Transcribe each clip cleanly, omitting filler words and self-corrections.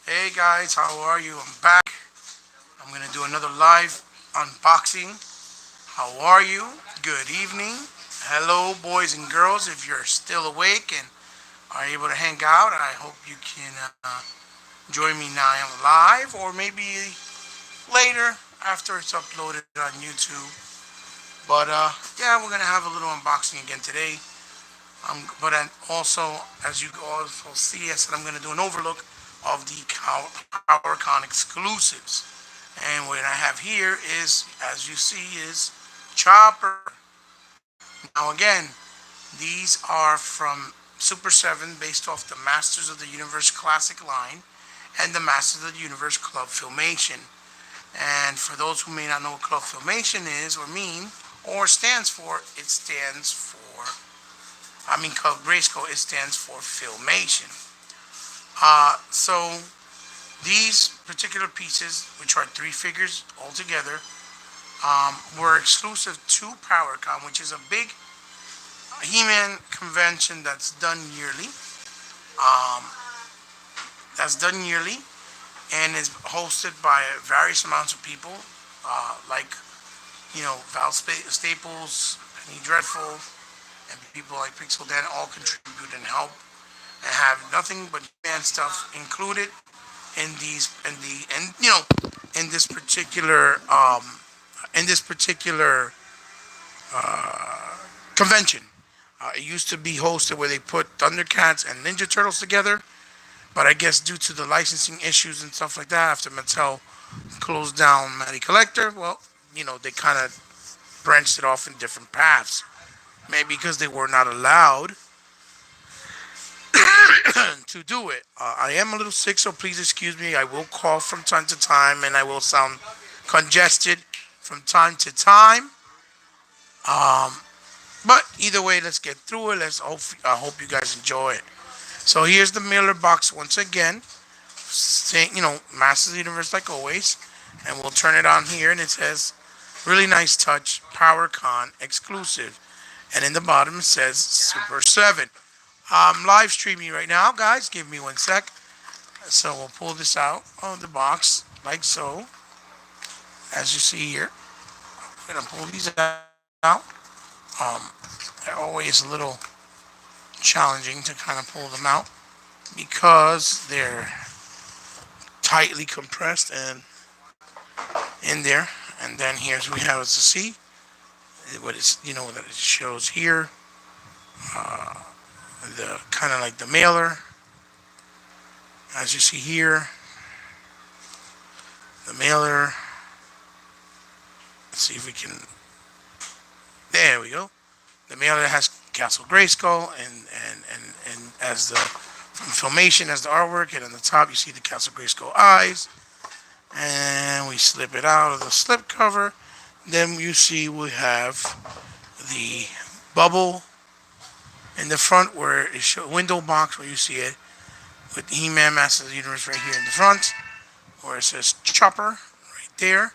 Hey guys, how are you? I'm back. I'm gonna do another live unboxing. How are you? Good evening. Hello, boys and girls. If you're still awake and are able to hang out, I hope you can join me now live or maybe later after it's uploaded on YouTube. But yeah, we're gonna have a little unboxing again today. Also, as you also see, I said I'm gonna do an overlook of the PowerCon exclusives. And what I have here is, as you see, is Chopper. Now again, these are from Super 7 based off the Masters of the Universe Classic line and the Masters of the Universe Club Filmation. And for those who may not know what Club Filmation is or mean or stands for, Club Grayskull, it stands for Filmation. So these particular pieces, which are three figures altogether, were exclusive to PowerCon, which is a big He-Man convention that's done yearly. Um, that's done yearly and is hosted by various amounts of people, like Val Staples, Penny Dreadful, and people like Pixel Dan all contribute and help and have nothing but He-Man stuff included in these in this particular convention. It used to be hosted where they put Thundercats and Ninja Turtles together, but I guess due to the licensing issues and stuff like that, after Mattel closed down Matty Collector, well, they kind of branched it off in different paths. Maybe because they were not allowed to do it. I am a little sick, so please excuse me. I will cough from time to time, and I will sound congested from time to time. Um, but either way, let's get through it. I hope you guys enjoy it. So here's the mailer box once again, saying Masters of the Universe like always, and we'll turn it on here, and it says, "Really nice touch, PowerCon exclusive," and in the bottom it says Super 7. I'm live streaming right now, guys. Give me one sec. So we'll pull this out of the box like so, as you see here. I'm gonna pull these out. They're always a little challenging to kind of pull them out because they're tightly compressed and in there. And then here's we have to see what it's that it shows here. The kind of like the mailer, as you see here. The mailer. Let's see if we can. There we go. The mailer has Castle Grayskull and as the from Filmation as the artwork, and on the top you see the Castle Grayskull eyes. And we slip it out of the slip cover. Then you see we have the bubble in the front where it shows window box where you see it with He-Man Master of the Universe right here in the front, where it says Chopper right there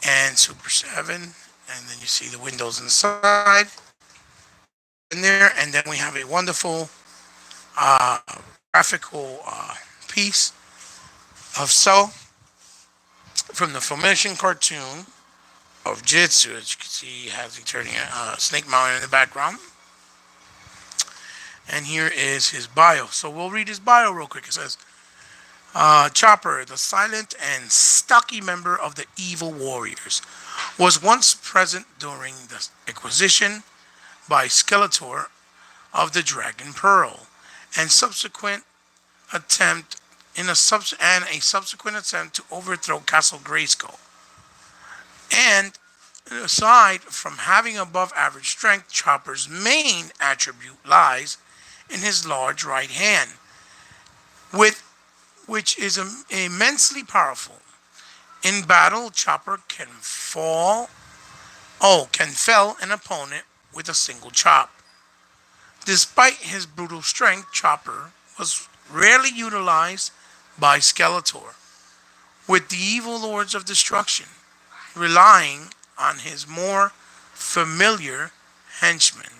and Super 7, and then you see the windows inside in there, and then we have a wonderful uh, graphical piece of Cell from the Filmation cartoon of Jitsu. As you can see, he has turning Snake Mountain in the background. And here is his bio. So we'll read his bio real quick. It says, Chopper, the silent and stocky member of the Evil Warriors, was once present during the acquisition by Skeletor of the Dragon Pearl and attempt a subsequent attempt to overthrow Castle Grayskull. And aside from having above average strength, Chopper's main attribute lies in his large right hand, with which is immensely powerful. In battle, Chopper can fell an opponent with a single chop. Despite his brutal strength, Chopper was rarely utilized by Skeletor, with the evil lords of destruction relying on his more familiar henchmen.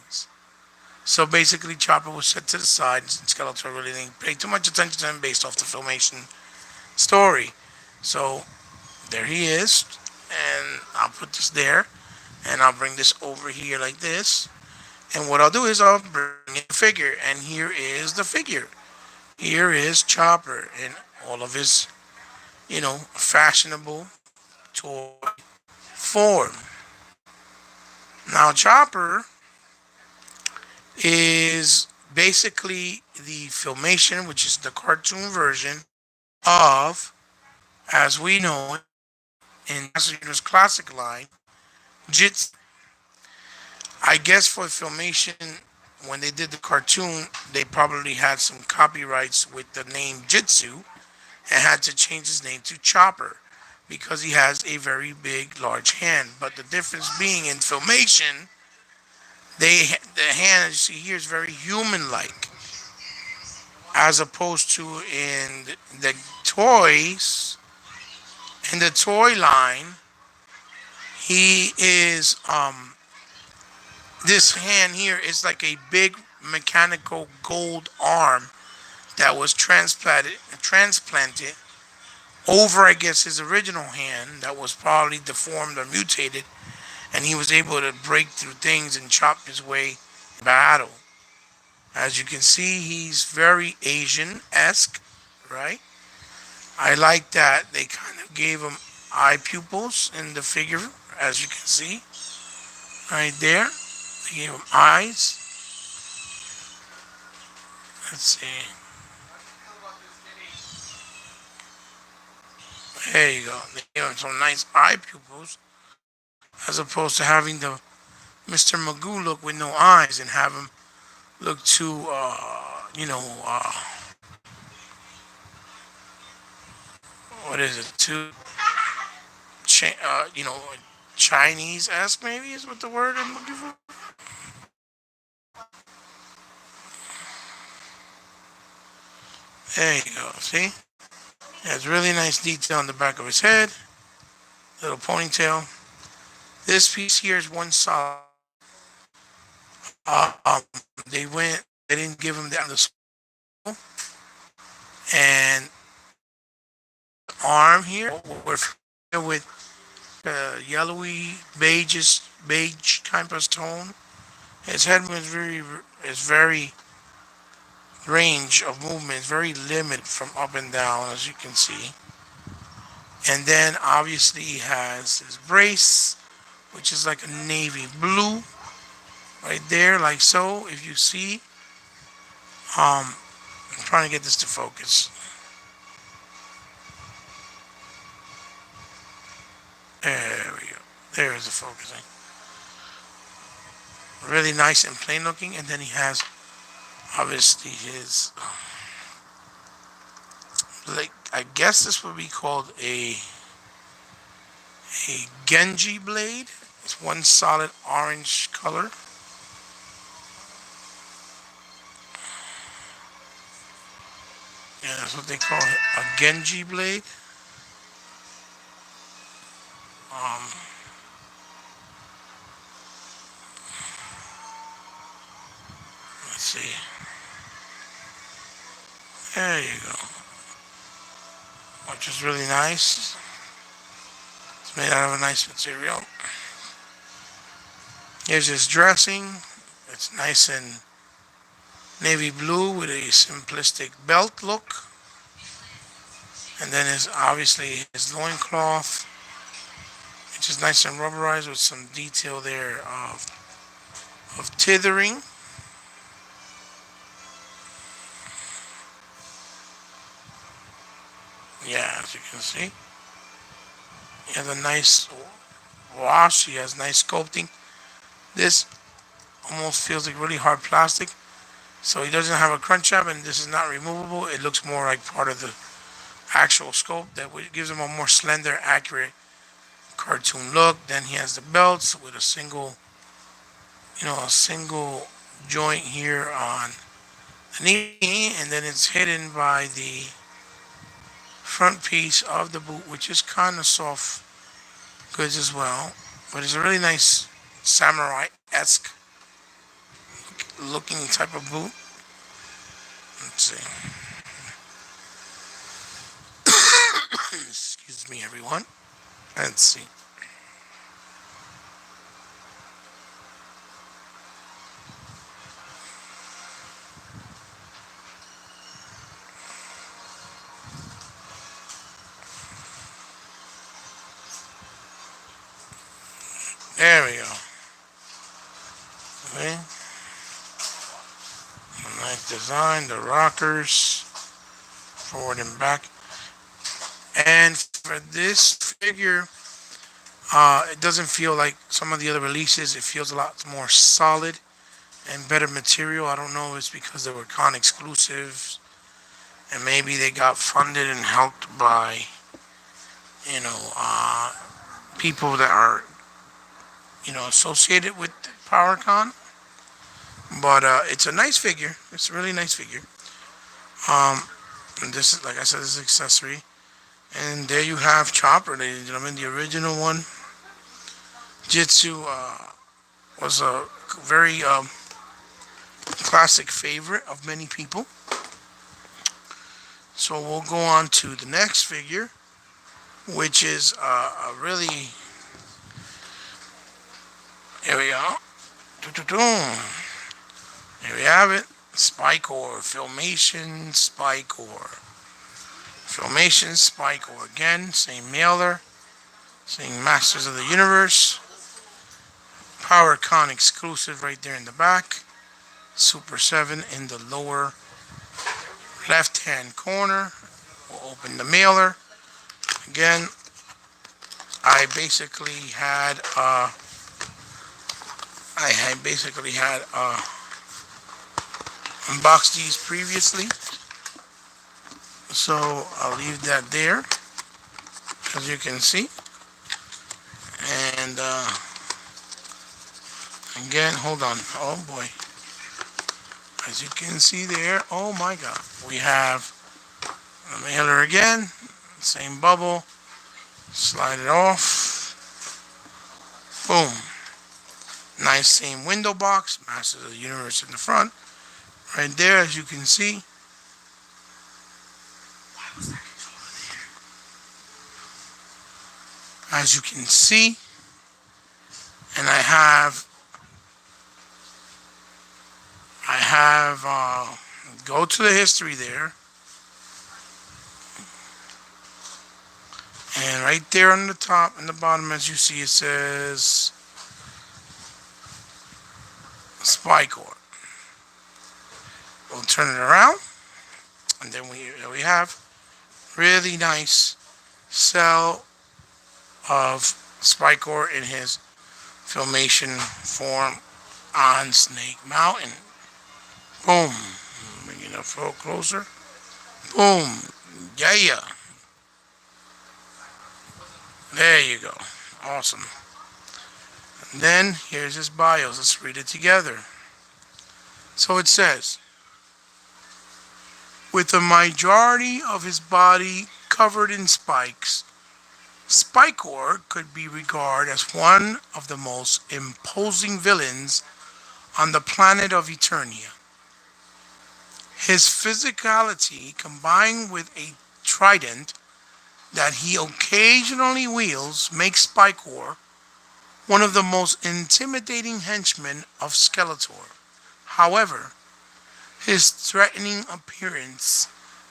So basically, Chopper was set to the side, and Skeletor really didn't pay too much attention to him based off the Filmation story. So there he is, and I'll put this there, and I'll bring this over here like this. And what I'll do is I'll bring in a figure, and here is the figure. Here is Chopper in all of his, fashionable toy form. Now, Chopper is basically the filmation, which is the cartoon version of, as we know it, in Master Universe Classic line, Jits. I guess for filmation, when they did the cartoon, they probably had some copyrights with the name Jitsu and had to change his name to Chopper because he has a very big, large hand. But the difference being in filmation, the hand you see here is very human-like, as opposed to the toys. In the toy line, he is this hand here is like a big mechanical gold arm that was transplanted over, I guess, his original hand that was probably deformed or mutated, and he was able to break through things and chop his way in battle. As you can see, he's very Asian-esque, right? I like that they kind of gave him eye pupils in the figure, as you can see, right there. They gave him eyes. Let's see. There you go. They gave him some nice eye pupils, as opposed to having the Mr. Magoo look with no eyes and have him look too, what is it? Too, you know, Chinese-esque maybe is what the word I'm looking for. There you go. See? Has really nice detail on the back of his head. Little ponytail. This piece here is one solid. Uh, um, they didn't give him that on the school. And arm here, we're familiar with yellowy, beige kind of tone. His head is very range of movement is very limited from up and down, as you can see. And then obviously he has his brace, which is like a navy blue, right there, like so. If you see, I'm trying to get this to focus. There we go. There is the focusing. Really nice and plain looking. And then he has obviously his, like, I guess this would be called a Genji blade. It's one solid orange color. Yeah, that's what they call it, a Genji blade. Um, let's see. There you go. Which is really nice. It's made out of a nice material. Here's his dressing. It's nice and navy blue with a simplistic belt look. And then is obviously his loincloth, which is nice and rubberized with some detail there of tethering. Yeah, as you can see. He has a nice wash. He has nice sculpting. This almost feels like really hard plastic. So he doesn't have a crunch up, and this is not removable. It looks more like part of the actual sculpt that gives him a more slender, accurate cartoon look. Then he has the belts with a single joint here on the knee, and then it's hidden by the front piece of the boot, which is kind of soft goods as well. But it's a really nice samurai-esque looking type of boot. Let's see. Excuse me, everyone. Let's see. There we go. Okay. Nice design, the rockers, forward and back. And for this figure, it doesn't feel like some of the other releases. It feels a lot more solid and better material. I don't know if it's because they were con exclusives and maybe they got funded and helped by, you know, people that are, associated with PowerCon. But it's a nice figure. It's a really nice figure. Um, and this is, like I said, this is accessory. And there you have Chopper, ladies and gentlemen, the original one. Jitsu was a very classic favorite of many people. So we'll go on to the next figure, which is a really. Here we go. Here we have it. Spikor, Filmation, Spikor. Filmation, Spikor again. Same mailer. Same Masters of the Universe. PowerCon exclusive right there in the back. Super 7 in the lower left hand corner. We'll open the mailer. Again, I basically had unboxed these previously, so I'll leave that there, as you can see. And again, hold on. Oh boy, as you can see there. Oh my God, we have the mailer again. Same bubble. Slide it off. Boom. Nice same window box. Masters of the Universe in the front. Right there, as you can see. As you can see. And I have go to the history there. And right there on the top and the bottom, as you see, it says Spikor. We'll turn it around, and then we have really nice cell of Spikor in his Filmation form on Snake Mountain. Boom. Bring it up a little closer. Boom. Yeah. There you go. Awesome. And then here's his bios. Let's read it together. So it says, with the majority of his body covered in spikes, Spikor could be regarded as one of the most imposing villains on the planet of Eternia. His physicality, combined with a trident that he occasionally wields, makes Spikor one of the most intimidating henchmen of Skeletor. However, his threatening appearance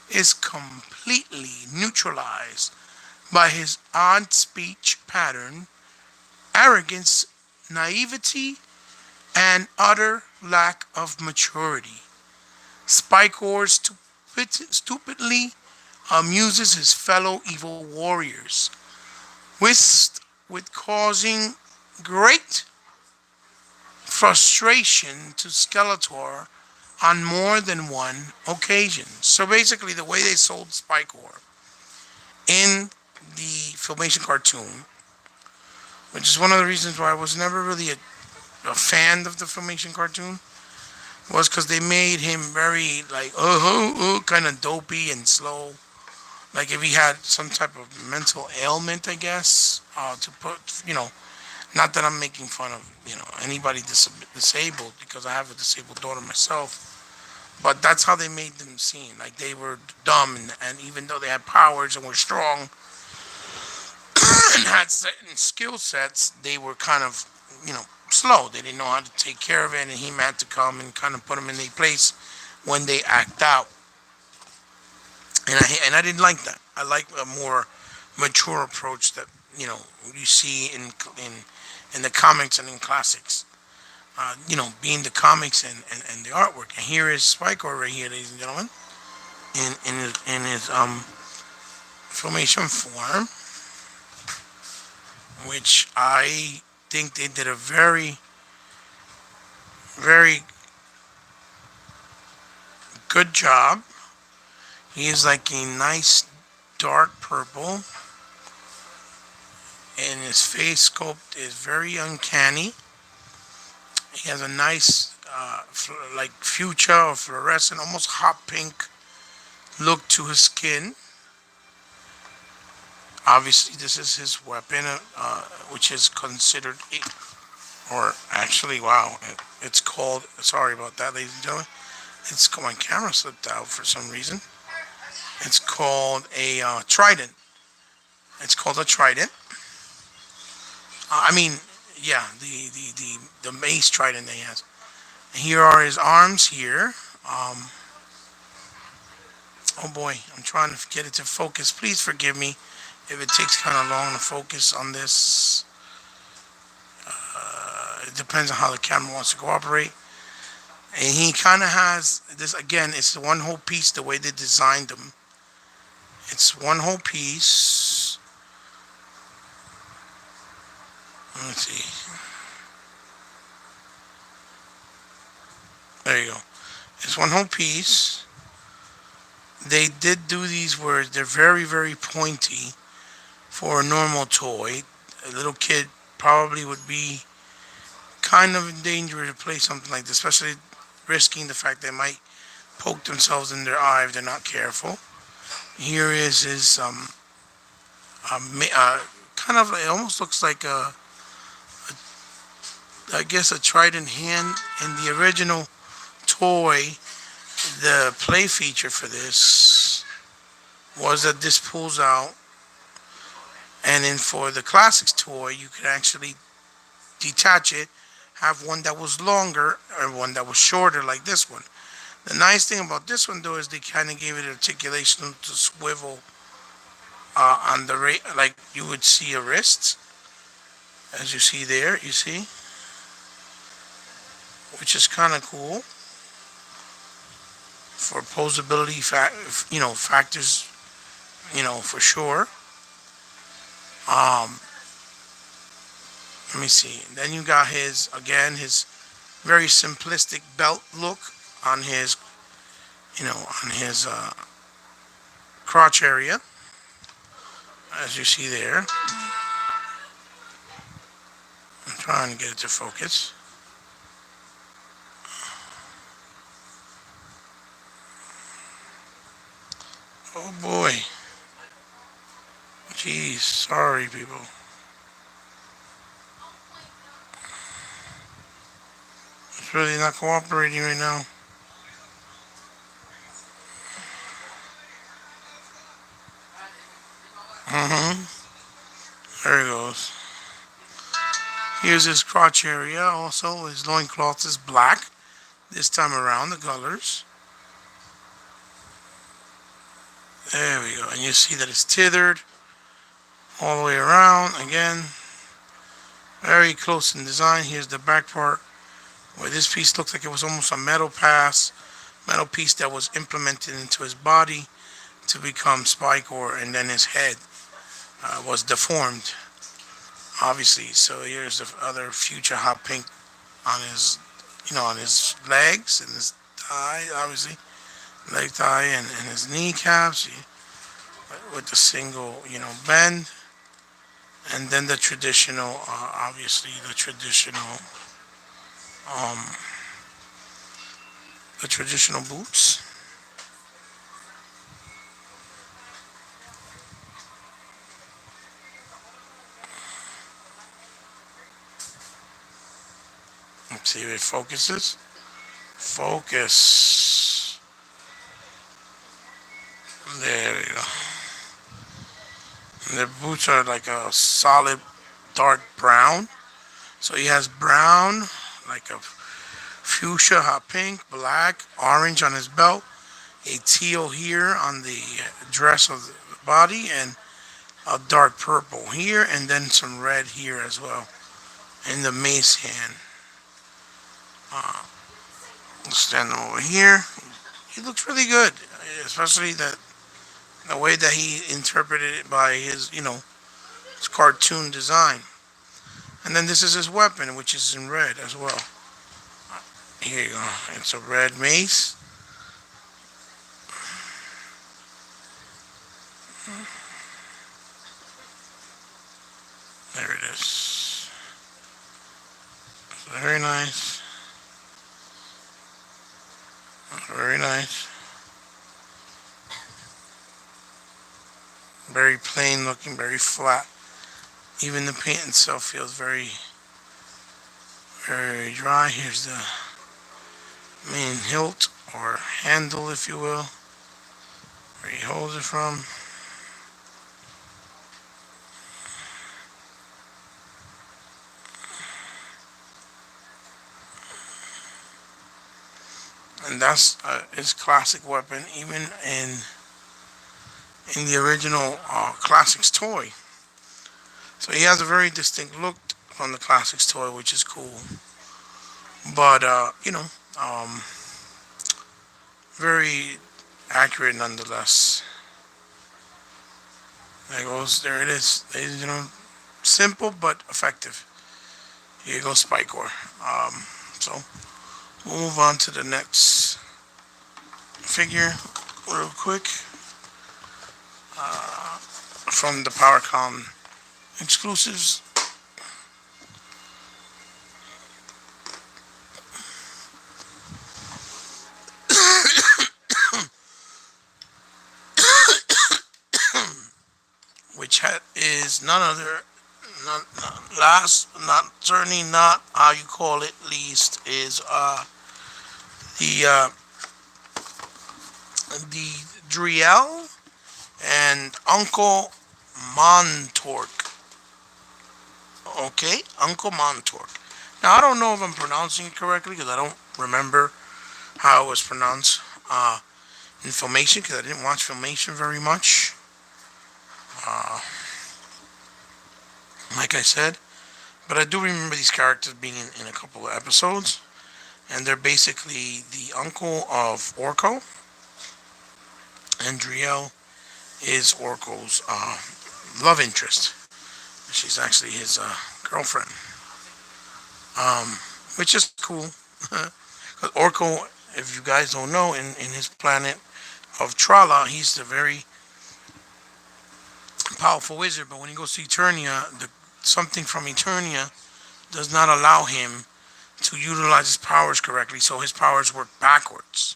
is completely neutralized by his odd speech pattern, arrogance, naivety, and utter lack of maturity. Spikor stupidly amuses his fellow evil warriors, with causing great frustration to Skeletor on more than one occasion. So basically, the way they sold Spikor in the Filmation cartoon, which is one of the reasons why I was never really a fan of the Filmation cartoon, was because they made him very like kind of dopey and slow. Like if he had some type of mental ailment, I guess, to put, not that I'm making fun of, anybody disabled, because I have a disabled daughter myself. But that's how they made them seem. Like they were dumb, and even though they had powers and were strong, and had certain skill sets, they were kind of, slow. They didn't know how to take care of it, and he had to come and kind of put them in their place when they act out. And I didn't like that. I like a more mature approach that you see in the comics and in classics. Being the comics and the artwork. And here is Spike right here, ladies and gentlemen, in his formation form, which I think they did a very, very good job. He is like a nice dark purple, and his face sculpt is very uncanny. He has a nice, like fuchsia or fluorescent, almost hot pink look to his skin. Obviously, this is his weapon, which is considered, or actually, wow, it's called. Sorry about that, ladies and gentlemen. My camera slipped out for some reason. It's called a trident. It's called a trident. I mean, yeah, the mace trident that he has. Here are his arms here. Um, oh boy, I'm trying to get it to focus. Please forgive me if it takes kind of long to focus on this. It depends on how the camera wants to cooperate. And he kind of has this again. It's one whole piece. The way they designed them, it's one whole piece. Let's see. There you go. It's one whole piece. They did do these where they're very, very pointy for a normal toy. A little kid probably would be kind of in danger to play something like this, especially risking the fact they might poke themselves in their eye if they're not careful. Here is his kind of, it almost looks like I guess a trident hand. In the original toy, the play feature for this was that this pulls out, and then for the classics toy, you could actually detach it, have one that was longer or one that was shorter, like this one. The nice thing about this one, though, is they kind of gave it articulation to swivel on the like you would see a wrist, as you see there. You see, which is kind of cool for posability factors, for sure. Um, Let me see. Then you got his very simplistic belt look on his crotch area, as you see there. I'm trying to get it to focus. Oh boy. Jeez, sorry people. It's really not cooperating right now. There he goes. Here's his crotch area. Also, his loincloth is black. This time around, the colors. There we go. And you see that it's tethered all the way around. Again, very close in design. Here's the back part, where this piece looks like it was almost a metal piece that was implemented into his body to become Spikor, and then his head was deformed, obviously. So here's the other future hot pink on his legs and his thigh, obviously, leg thigh and his kneecaps with the single, bend, and then obviously um, the traditional boots. Let's see if it focuses. Focus. There we go. And the boots are like a solid dark brown. So he has brown, like a fuchsia, hot pink, black, orange on his belt, a teal here on the dress of the body, and a dark purple here, and then some red here as well in the mace hand. Stand him over here. He looks really good, especially the way that he interpreted it by his cartoon design. And then this is his weapon, which is in red as well. Here you go. It's a red mace. There it is. Very nice. Very nice. Very plain looking, very flat. Even the paint itself feels very, very dry. Here's the main hilt or handle, if you will, where he holds it from. And that's his classic weapon, even in the original Classics toy. So he has a very distinct look on the Classics toy, which is cool. But very accurate nonetheless. There goes, there it is. Simple but effective. Here goes Spikor. So we'll move on to the next figure real quick. From the PowerCon exclusives. Which is none other, certainly not how you call it, least, is the Driel and Uncle Montork. Okay, Uncle Montork. Now I don't know if I'm pronouncing it correctly because I don't remember how it was pronounced in Filmation because I didn't watch Filmation very much. Like I said, but I do remember these characters being in a couple of episodes, and they're basically the uncle of Orko, and Driel is Orko's love interest. She's actually his girlfriend, which is cool. Because Orko, if you guys don't know, in his planet of Trala, he's the very powerful wizard, but when he goes to Eternia, something from Eternia does not allow him to utilize his powers correctly, so his powers work backwards.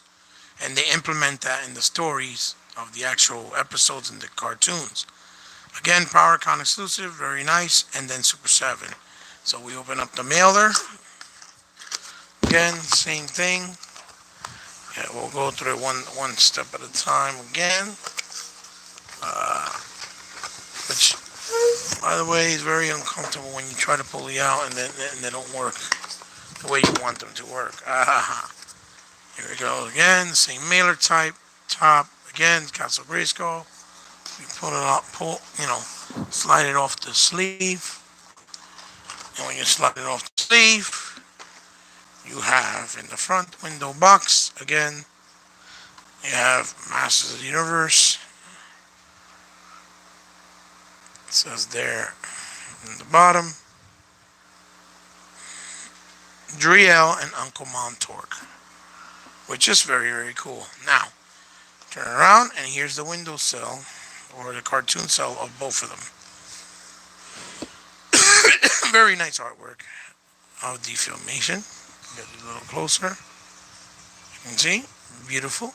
And they implement that in the stories of the actual episodes in the cartoons. Again, PowerCon exclusive, very nice, and then Super 7. So we open up the mailer. Again, same thing. Yeah, we'll go through it one step at a time again. Which, by the way, is very uncomfortable when you try to pull it out and they don't work the way you want them to work. Here we go again, same mailer type, top, again, Castle Grayskull. You pull it out, slide it off the sleeve. And when you slide it off the sleeve, you have in the front window box, again, you have Masters of the Universe. It says there in the bottom, Driel and Uncle Montork, which is very, very cool. Now, turn around and here's the window sill, or the cartoon cell of both of them. Very nice artwork of the Filmation. Get it a little closer. You can see, beautiful.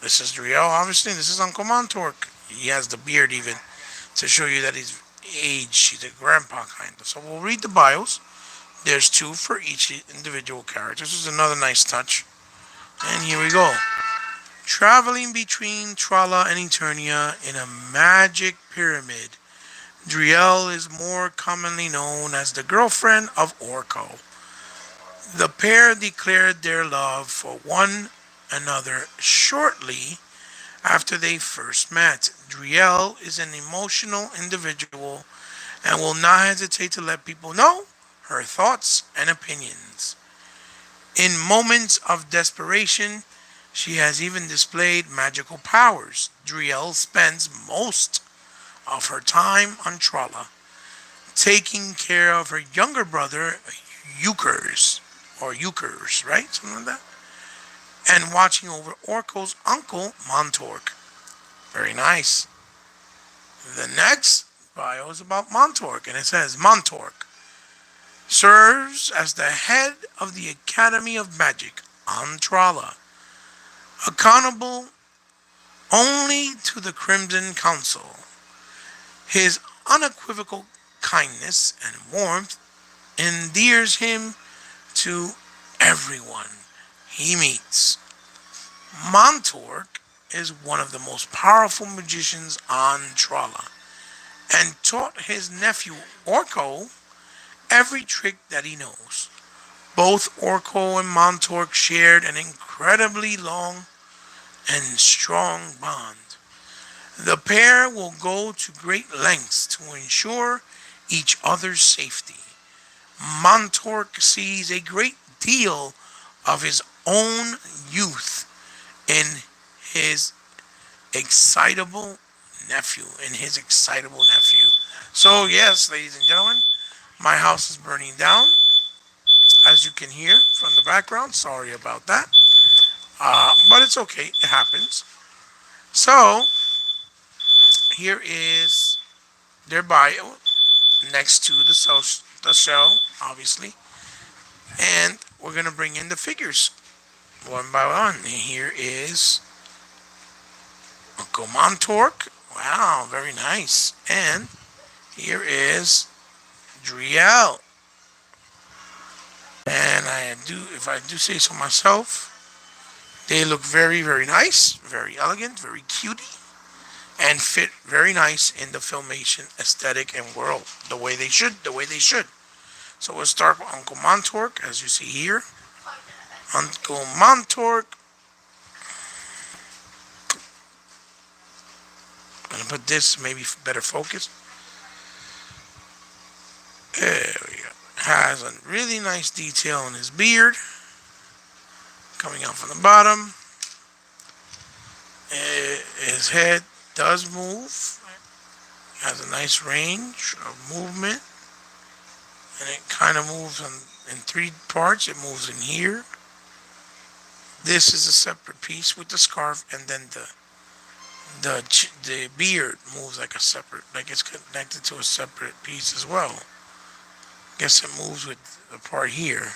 This is Driel, obviously. This is Uncle Montork. He has the beard even to show you that he's aged. He's a grandpa kind of. So we'll read the bios. There's 2 for each individual character. This is another nice touch. And here we go. Traveling between Trala and Eternia in a magic pyramid, Driel is more commonly known as the girlfriend of Orko. The pair declared their love for one another shortly after they first met. Driel is an emotional individual and will not hesitate to let people know her thoughts and opinions. In moments of desperation, she has even displayed magical powers. Driel spends most of her time on Trala, taking care of her younger brother, Euchers, right? Something like that. And watching over Orko's uncle, Montork. Very nice. The next bio is about Montork, and it says Montork serves as the head of the Academy of Magic on Trala, accountable only to the Crimson Council. His unequivocal kindness and warmth endears him to everyone he meets. Montork is one of the most powerful magicians on Trala and taught his nephew Orko every trick that he knows. Both Orko and Montork shared an incredibly long and strong bond. The pair will go to great lengths to ensure each other's safety. Montork sees a great deal of his own youth in his excitable nephew. So yes, ladies and gentlemen, my house is burning down, as you can hear from the background. Sorry about that, but it's okay. It happens. So here is their bio next to the show, obviously, and we're gonna bring in the figures one by one. Here is Uncle Montork. Wow, very nice. And here is Driel. And if I do say so myself, they look very, very nice, very elegant, very cutie, and fit very nice in the filmation aesthetic and world, the way they should. So we'll start with Uncle Montork, as you see here. Uncle Montork. I'm gonna put this maybe better focus. There we go. Has a really nice detail on his beard coming out from the bottom. His head does move. Has a nice range of movement, and it kind of moves in three parts. It moves in here. This is a separate piece with the scarf, and then the beard moves like a separate, like it's connected to a separate piece as well. Guess it moves with the part here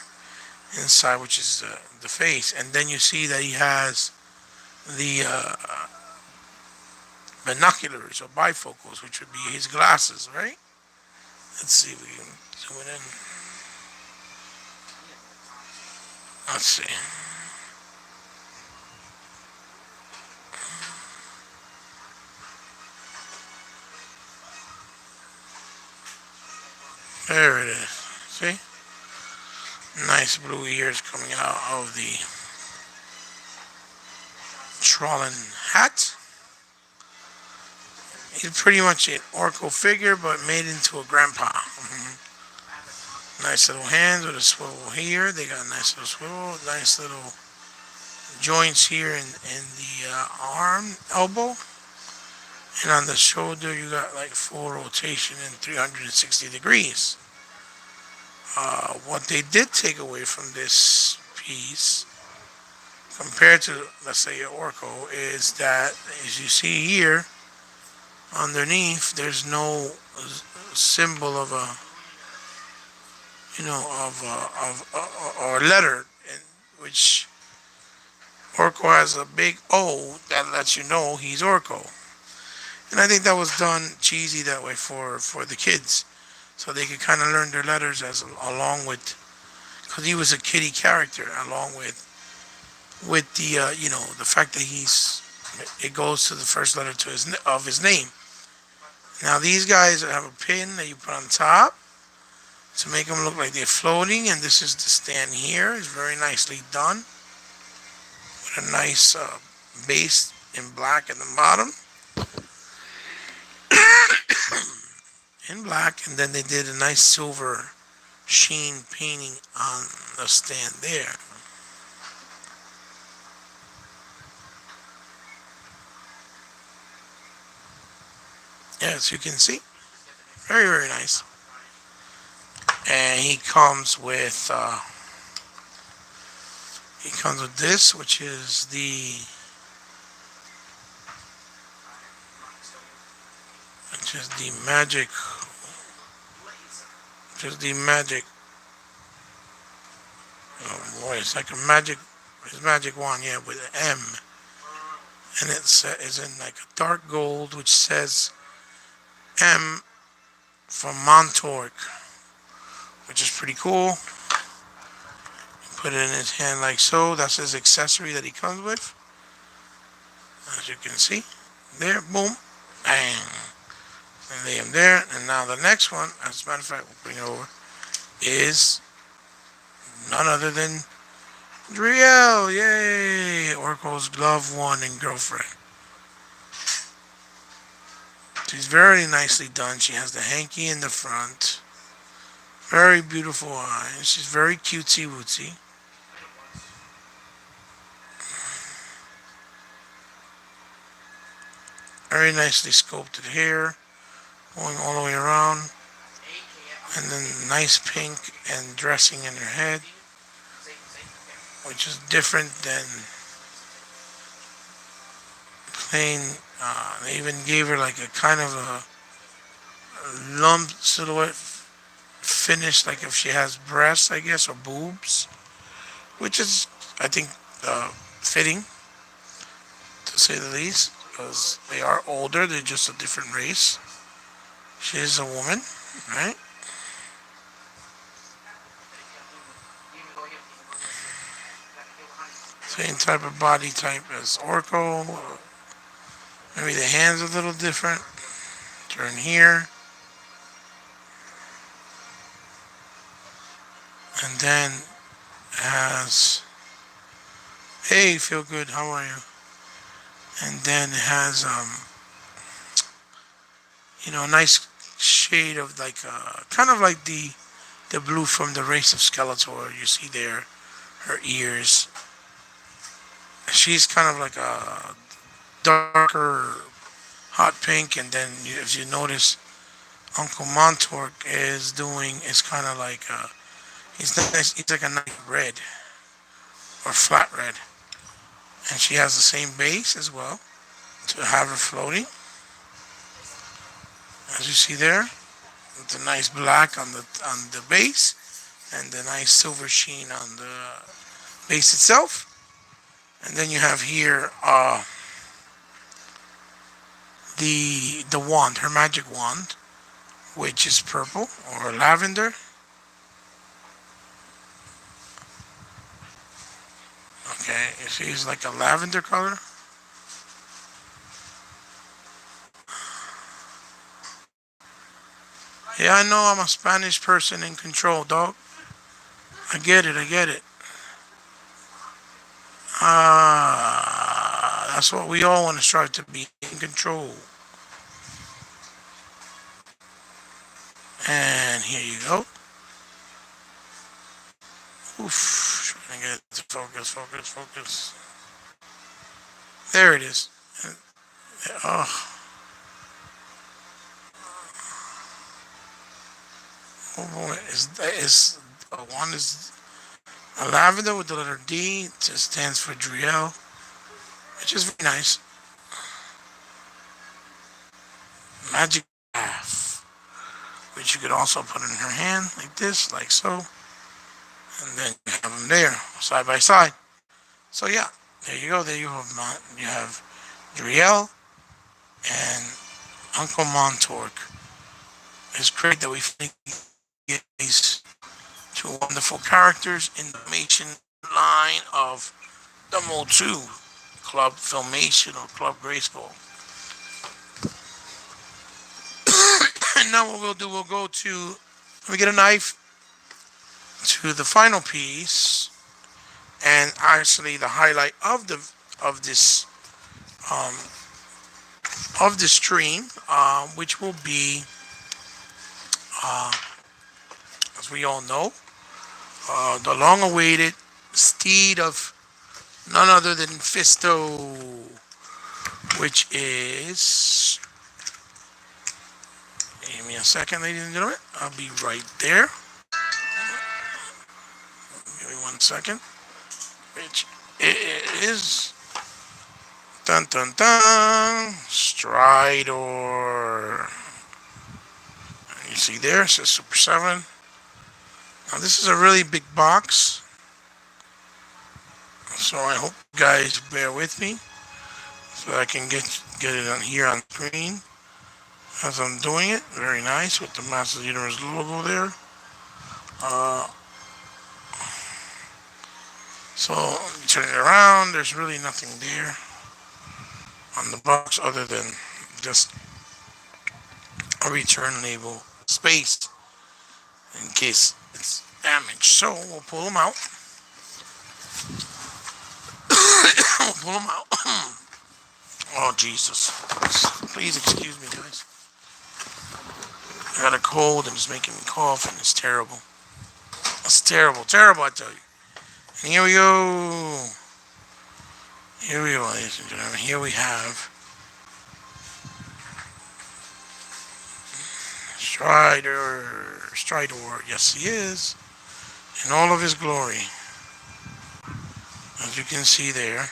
inside, which is the face, and then you see that he has the binoculars or bifocals, which would be his glasses, right? Let's see if we can zoom it in. Let's see. There it is. See? Nice blue ears coming out of the Trollin hat. He's pretty much an Orko figure, but made into a grandpa. Nice little hands with a swivel here. They got a nice little swivel, nice little joints here in the arm, elbow. And on the shoulder, you got like full rotation in 360 degrees. What they did take away from this piece, compared to, let's say, Orko, is that, as you see here, underneath, there's no symbol of a, or letter, which Orko has a big O that lets you know he's Orko. And I think that was done cheesy that way for the kids, so they could kind of learn their letters along with, because he was a kiddie character, along with with the the fact that it goes to the first letter of his name. Now these guys have a pin that you put on top to make them look like they're floating, and this is the stand here. It's very nicely done with a nice base in black at the bottom, in black, and then they did a nice silver sheen painting on the stand there. As you can see, very very nice. And he comes with this, which is the magic, which is the magic. Oh boy, it's like a magic, his magic wand, yeah, with an M, and it's in like a dark gold, which says M from Montork, which is pretty cool. Put it in his hand like so. That's his accessory that he comes with. As you can see, there, boom, bang, and lay him there. And now the next one, as a matter of fact, we'll bring it over, is none other than Driel. Yay! Orko's loved one and girlfriend. She's very nicely done. She has the hanky in the front. Very beautiful eyes. She's very cutesy wootsy. Very nicely sculpted hair going all the way around. And then nice pink and dressing in her head, which is different than plain. They even gave her like a kind of a lump silhouette finish, like if she has breasts, I guess, or boobs, which is, I think, fitting to say the least, because they are older. They're just a different race. She is a woman, right? Same type of body type as Orko. Maybe the hands a little different. Turn here. And then has, hey, feel good, how are you? And then it has, a nice shade of like, kind of like the blue from the race of Skeletor. You see there, her ears. She's kind of like a darker hot pink, and then if you notice, Uncle Montork is kind of like he's like a nice red or flat red, and she has the same base as well to have her floating, as you see there, with the nice black on the base and the nice silver sheen on the base itself. And then you have here the wand, her magic wand, which is purple or lavender. Okay, you see it's like a lavender color. Yeah, I know I'm a Spanish person in control, dog. I get it, I get it. That's what we all want to strive to be, in control. And here you go. Oof, trying to get it to focus, focus, focus. There it is. Oh, oh boy, one is a lavender with the letter D. It just stands for Driel, which is very nice. Magic Laugh, which you could also put in her hand like this, like so, and then you have them there side by side. So yeah, there you go. There you have Driel and Uncle Montork. It's great that we finally get these two wonderful characters in the Machin line of Demo 2, Club Filmation or Club Grayskull. And now what we'll do, we'll go to, let me get a knife, to the final piece, and actually the highlight of this um, of the stream, which will be, uh, as we all know, the long-awaited steed of none other than Fisto, which is. Give me a second, ladies and gentlemen. I'll be right there. Give me 1 second. Which is. Dun dun dun. Stridor. You see there, it says Super 7. Now this is a really big box, so I hope you guys bear with me so I can get it on here on screen as I'm doing it. Very nice with the Masters Universe logo there. So you turn it around. There's really nothing there on the box other than just a return label space in case it's damaged. So we'll pull them out. We'll pull them out. Oh, Jesus. Please excuse me, guys. I got a cold and it's making me cough and it's terrible. It's terrible. Terrible, I tell you. And here we go. Here we go, ladies and gentlemen. Here we have Stridor. Yes, he is. In all of his glory. As you can see there.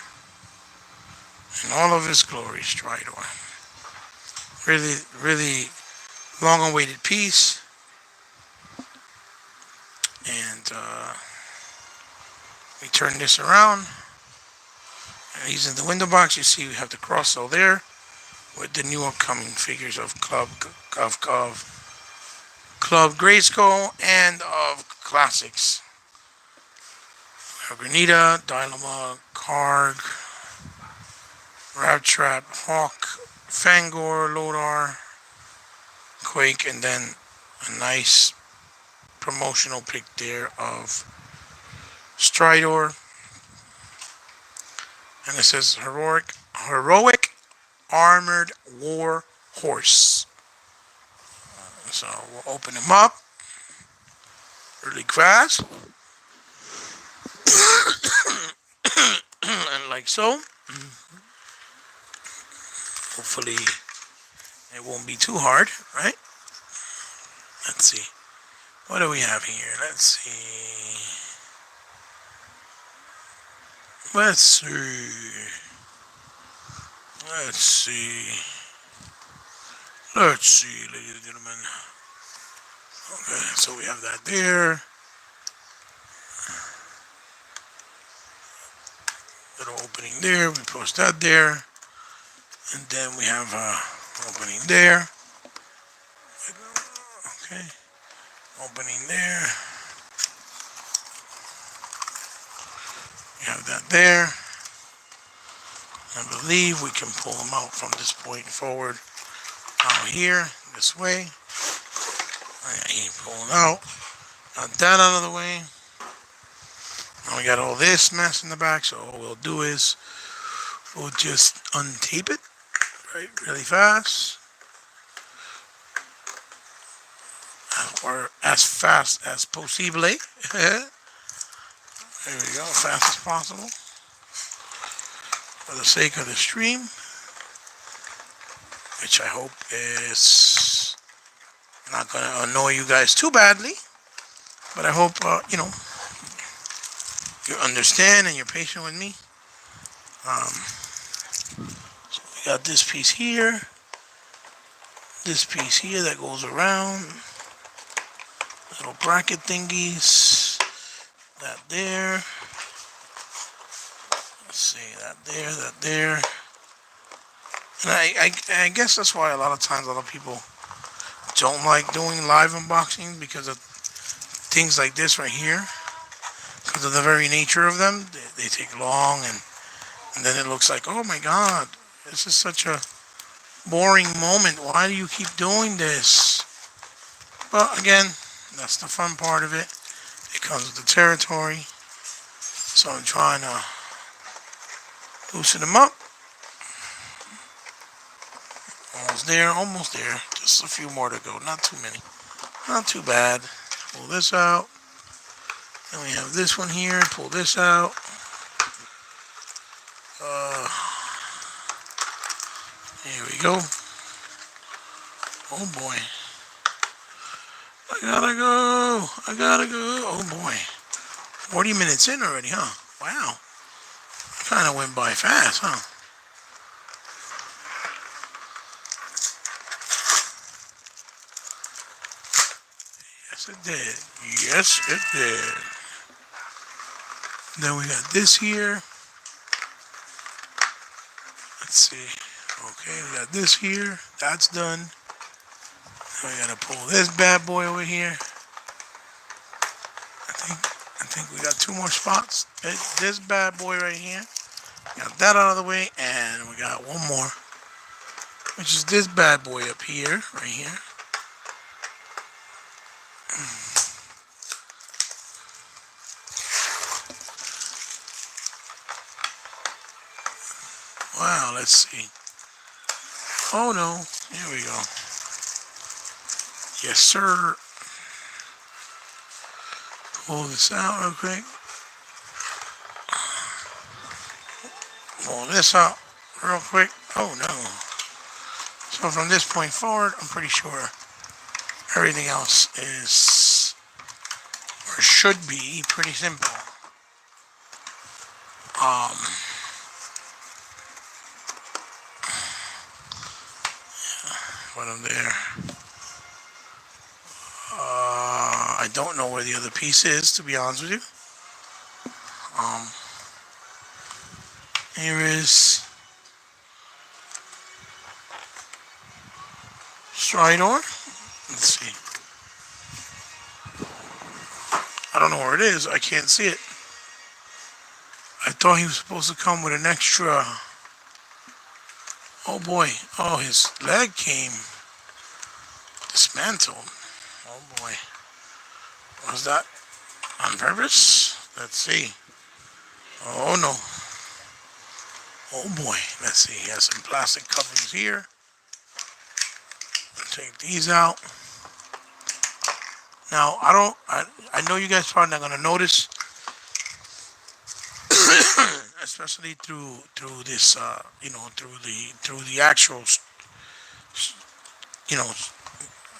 In all of his glory, Stridor. Really, really long-awaited piece. And we turn this around. And he's in the window box. You see we have the cross-sell there with the new upcoming figures of Club Grayskull and of classics. Grenita, Dylema, Karg, Rabtrap, Hawk, Fangor, Lodar, Quake, and then a nice promotional pick there of Stridor. And it says heroic armored war horse. So we'll open him up really fast. And like so. Hopefully it won't be too hard, right? Let's see. What do we have here? Let's see. Let's see. Let's see. Let's see, ladies and gentlemen. Okay, so we have that there. Little opening there. We post that there. And then we have opening there. Okay. Opening there. We have that there. I believe we can pull them out from this point forward. Out here, this way. He pulling out. Got that out of the way. Now we got all this mess in the back, so all we'll do is we'll just untape it right really fast. Or as fast as possible. There we go, fast as possible. For the sake of the stream, which I hope is not going to annoy you guys too badly. But I hope, you understand and you're patient with me. So we got this piece here. This piece here that goes around. Little bracket thingies. That there. Let's see, that there. And I guess that's why a lot of times a lot of people don't like doing live unboxing, because of things like this right here. Because of the very nature of them. They take long, and And then it looks like, oh my God, this is such a boring moment. Why do you keep doing this? But again, that's the fun part of it. It comes with the territory. So I'm trying to loosen them up. Almost there, almost there. Just a few more to go. Not too many. Not too bad. Pull this out. Then we have this one here. Pull this out. Here we go. Oh boy. I gotta go. I gotta go. Oh boy. 40 minutes in already, huh? Wow. Kind of went by fast, huh? Yes, it did. Yes, it did. Then we got this here. Let's see. Okay, we got this here. That's done. Now we gotta pull this bad boy over here. I think we got two more spots. This bad boy right here. Got that out of the way, and we got one more, which is this bad boy up here, right here. Wow, let's see. Oh no, here we go. Yes, sir. Pull this out real quick. Pull this out real quick. Oh no. So from this point forward, I'm pretty sure everything else is, or should be, pretty simple. Put them there. I don't know where the other piece is, to be honest with you. Here is Stridor. Let's see. I don't know where it is. I can't see it. I thought he was supposed to come with an extra. Oh boy. Oh, his leg came dismantled. Oh boy. Was that on purpose? Let's see. Oh no. Oh boy. Let's see. He has some plastic coverings here. Take these out. Now I know you guys probably not gonna notice, especially through this through the actual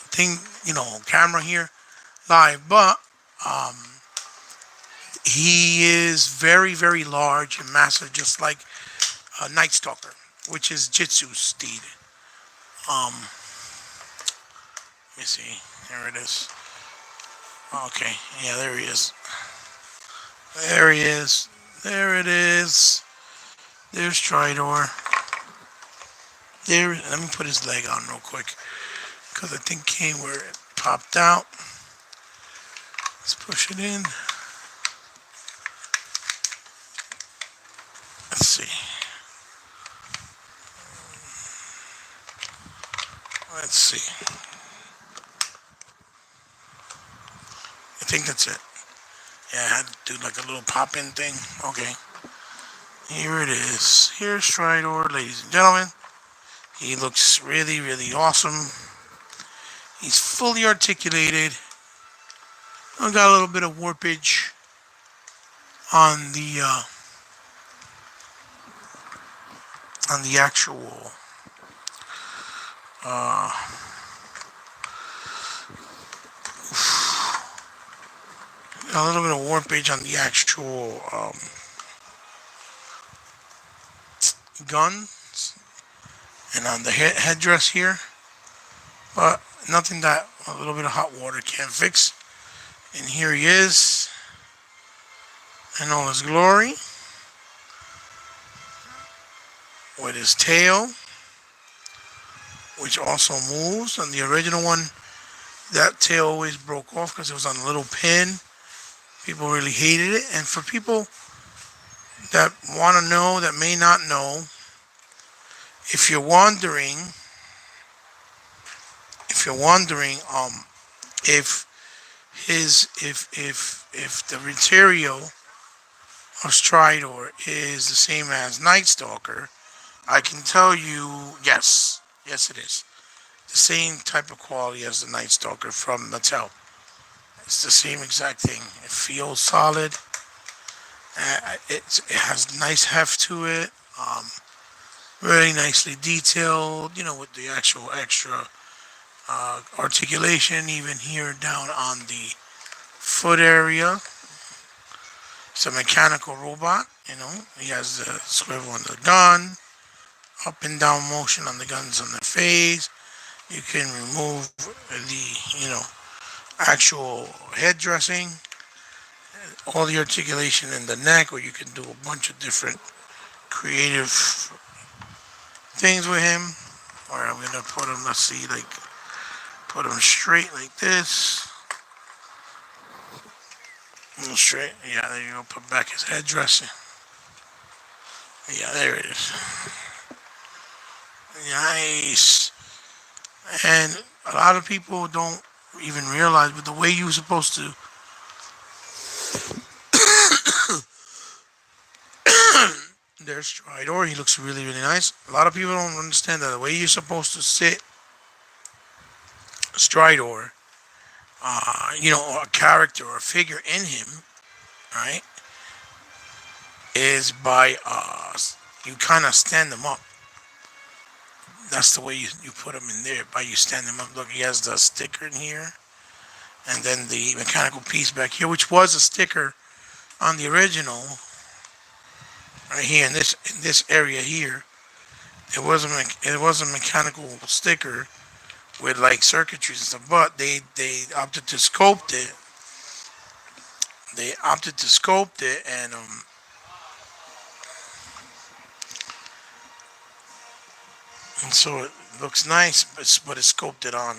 thing, camera here live, but he is very, very large and massive, just like Night Stalker, which is Jitsu's steed. Let me see. There it is. Okay. Yeah, there he is. There he is. There it is. There's Stridor. There. Let me put his leg on real quick, because I think came where it popped out. Let's push it in. Let's see. Let's see. I think that's it. Yeah, I had to do like a little pop-in thing. Okay. Here it is. Here's Stridor, ladies and gentlemen. He looks really, really awesome. He's fully articulated. I got a little bit of warpage on the actual a little bit of warpage on the actual guns and on the headdress here, but nothing that a little bit of hot water can't fix. And here he is in all his glory with his tail, which also moves. On the original one, that tail always broke off because it was on a little pin. People really hated it, and for people that want to know, that may not know, if you're wondering, if you're wondering, if if the material of Stridor is the same as Night Stalker, I can tell you, yes, yes, it is the same type of quality as the Night Stalker from Mattel. It's the same exact thing. It feels solid. It has nice heft to it. Really nicely detailed. With the actual extra articulation, even here down on the foot area. It's a mechanical robot. He has the swivel on the gun, up and down motion on the guns on the face. You can remove the, actual head dressing, all the articulation in the neck, or you can do a bunch of different creative things with him. Or I'm gonna put him, let's see, like put him straight like this. Straight, yeah, there you go. Put back his head dressing. Yeah, there it is. Nice. And a lot of people don't even realize, but the way you're supposed to there's Stridor. He looks really, really nice. A lot of people don't understand that the way you're supposed to sit Stridor, a character or a figure in him, right, is by you kind of stand them up. That's the way you put him in there, by you stand him up. Look, he has the sticker in here, and then the mechanical piece back here, which was a sticker on the original, right here in this area here. It was a mechanical sticker with like circuitries and stuff, but they opted to sculpt it. They opted to sculpt it, and so it looks nice, but it's sculpted on.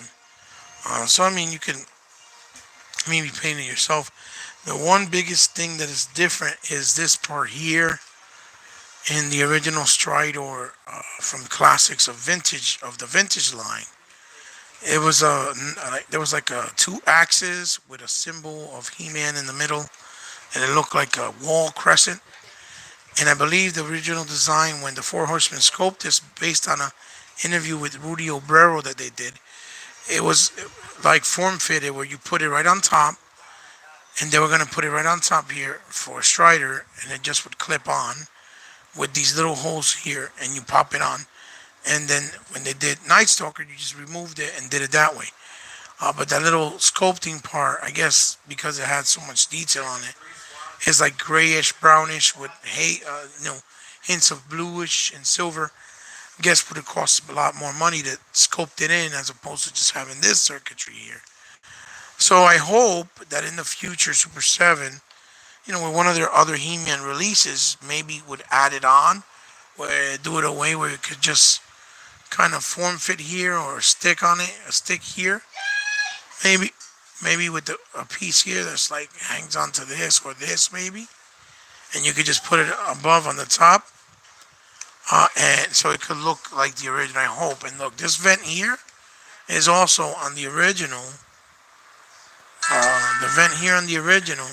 So I mean, you can maybe paint it yourself. The one biggest thing that is different is this part here in the original Stridor from classics of the vintage line. It was there was like a two axes with a symbol of He-Man in the middle, and it looked like a wall crescent. And I believe the original design, when the Four Horsemen sculpted this, based on a interview with Rudy Obrero that they did, it was like form fitted, where you put it right on top, and they were gonna put it right on top here for Strider, and it just would clip on with these little holes here, and you pop it on. And then when they did Night Stalker, you just removed it and did it that way. But that little sculpting part, I guess, because it had so much detail on it, is like grayish, brownish with hints of bluish and silver. I guess would have cost a lot more money to sculpt it in, as opposed to just having this circuitry here. So I hope that in the future, Super 7, with one of their other He-Man releases, maybe would add it on, where do it a way where it could just kind of form fit here, or stick on it, a stick here. Maybe with a piece here that's like hangs onto this or this maybe, and you could just put it above on the top, and so it could look like the original. I hope. And look, this vent here is also on the original. The vent here on the original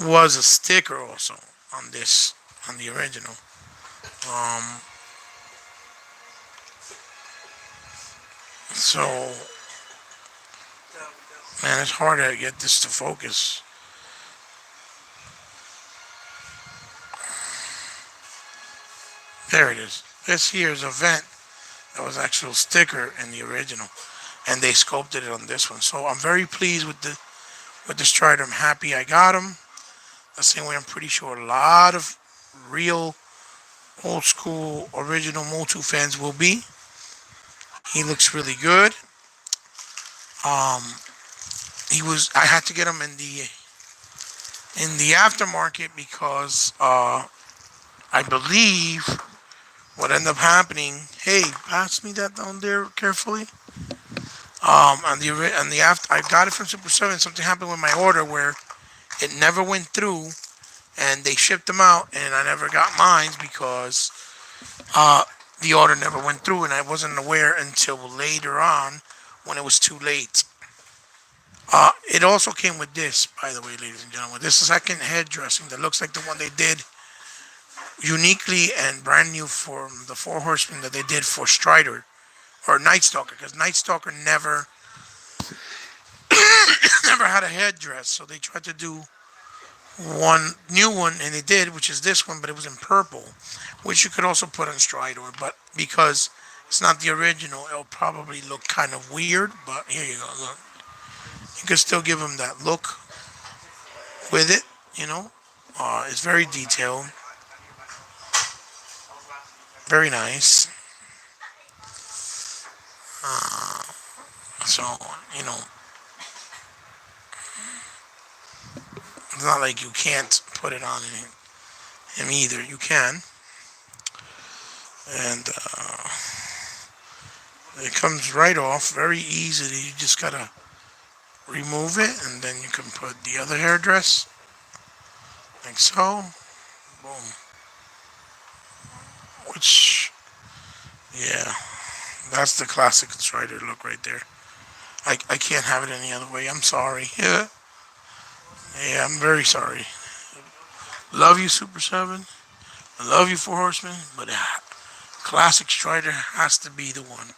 was a sticker also on the original. Um, so man, it's hard to get this to focus. There it is. This here is a vent that was actual sticker in the original, and they sculpted it on this one. So I'm very pleased with the Strider. I'm happy I got him. The same way I'm pretty sure a lot of real old school original Motu fans will be. He looks really good. Um, I had to get him in the aftermarket, because I believe what ended up happening. Hey, pass me that down there carefully. On the after, I got it from Super 7. Something happened with my order where it never went through and they shipped them out, and I never got mine because uh, the order never went through, and I wasn't aware until later on when it was too late. It also came with this, by the way, ladies and gentlemen. This second head dressing that looks like the one they did uniquely and brand new for the Four Horsemen that they did for Stridor or Night Stalker, because Night Stalker never never had a headdress, so they tried to do one new one, and they did, which is this one, but it was in purple, which you could also put on Stridor, but because it's not the original, it'll probably look kind of weird. But here you go, look. You can still give them that look with it, you know. It's very detailed, very nice. Uh, so, you know, it's not like you can't put it on him either. You can. And it comes right off very easily. You just gotta remove it, and then you can put the other hairdress like so. Boom. Which, yeah, that's the classic Strider look right there. I can't have it any other way. I'm sorry. Yeah, yeah, I'm very sorry. Love you, Super 7. I love you, Four Horsemen, but classic Strider has to be the one.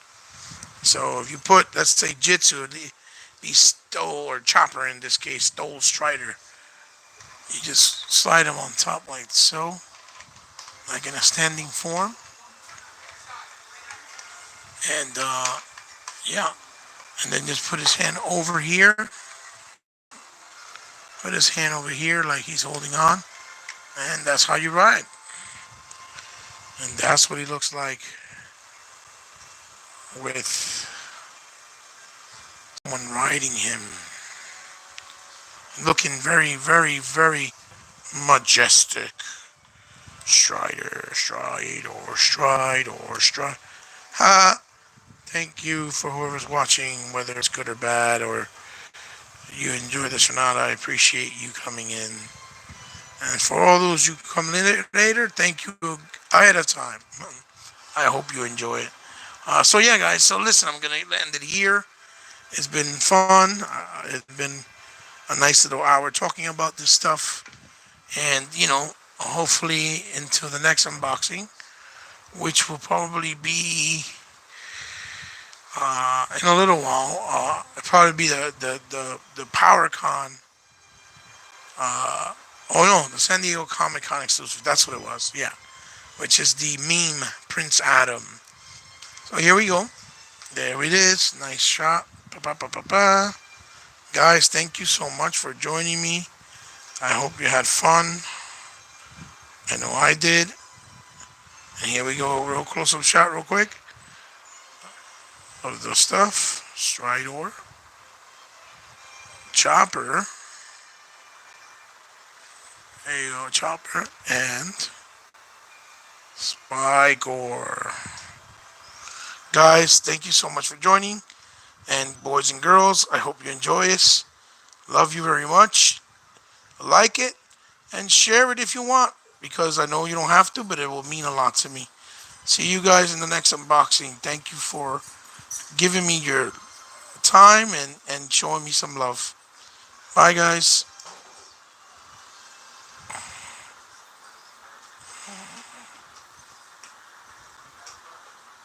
So if you put, let's say, Jitsu, the Stole, or Chopper in this case, Stole Strider, you just slide him on top like so, like in a standing form. And yeah, and then just put his hand over here. Put his hand over here like he's holding on, and that's how you ride. And that's what he looks like with someone riding him, looking very, very, very majestic. Strider, Stridor, Stridor, Stridor. Ha! Thank you for whoever's watching, whether it's good or bad, or you enjoy this or not. I appreciate you coming in. And for all those who come later, thank you ahead of time. I hope you enjoy it. So yeah, guys. So listen, I'm gonna end it here. It's been fun. It's been a nice little hour talking about this stuff, and hopefully into the next unboxing, which will probably be in a little while. It'll probably be the PowerCon. Oh no, the San Diego Comic Con exclusive. That's what it was. Yeah, which is the meme Prince Adam. So here we go. There it is. Nice shot. Pa, pa, pa, pa, pa. Guys, thank you so much for joining me. I hope you had fun. I know I did. And here we go. Real close up shot, real quick, of the stuff. Stridor, Chopper. There you go, Chopper, and Spygore. Guys, thank you so much for joining. And boys and girls, I hope you enjoy this. Love you very much. Like it and share it if you want, because I know you don't have to, but it will mean a lot to me. See you guys in the next unboxing. Thank you for giving me your time and showing me some love. Bye, guys.